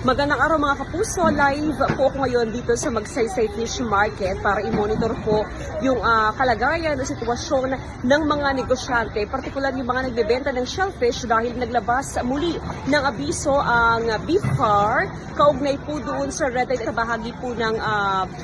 Magandang araw mga kapuso, live po ako ngayon dito sa Magsaysay Fish Market para i-monitor po yung kalagayan o sitwasyon ng mga negosyante, partikular yung mga nagbebenta ng shellfish dahil naglabas muli ng abiso ang BIFAR kaugnay po doon sa red light sa bahagi po ng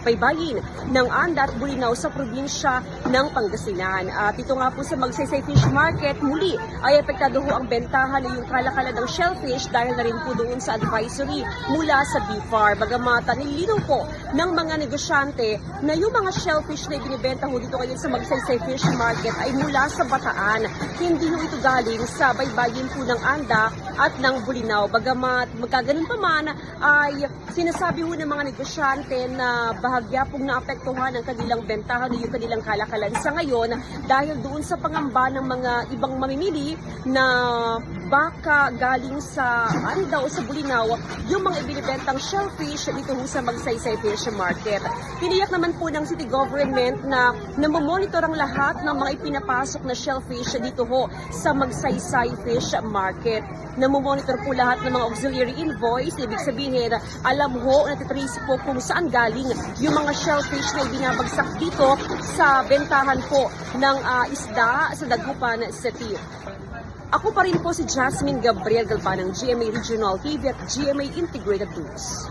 baybayin ng Anda at Bulinaw sa probinsya ng Pangasinan. At ito nga po sa Magsaysay Fish Market, muli ay apektado ho ang bentahan ng yung kalakalan ng shellfish dahil na rin po doon sa advisory mula sa BIFAR. Bagamat nilinaw po ng mga negosyante na yung mga shellfish na ibinibenta ho dito ngayon sa Magsaysay Fish Market ay mula sa Bataan. Hindi ho ito galing sa baybayin po ng Anda at ng Bulinaw. Bagamat magkaganon pa man ay sinasabi ho ng mga negosyante na bahagya pong naapektuhan ang kanilang bentahan o yung kanilang kalakalan sa ngayon dahil doon sa pangamba ng mga ibang mamimili na baka galing sa Anda o sa Bulinaw yung mga ibinibentang shellfish dito ho sa Magsaysay Fish Market. Tiniyak naman po ng city government na namomonitor ang lahat ng mga ipinapasok na shellfish dito ho sa Magsaysay Fish Market. Namomonitor po lahat ng mga auxiliary invoice, ibig sabihin alam ho, natitrace po kung saan galing yung mga shellfish na ibinabagsak dito sa bentahan po ng isda sa Dagupan City. Ako pa rin po si Jasmine Gabriel Galbanang, GMA Regional TV at GMA Integrated News.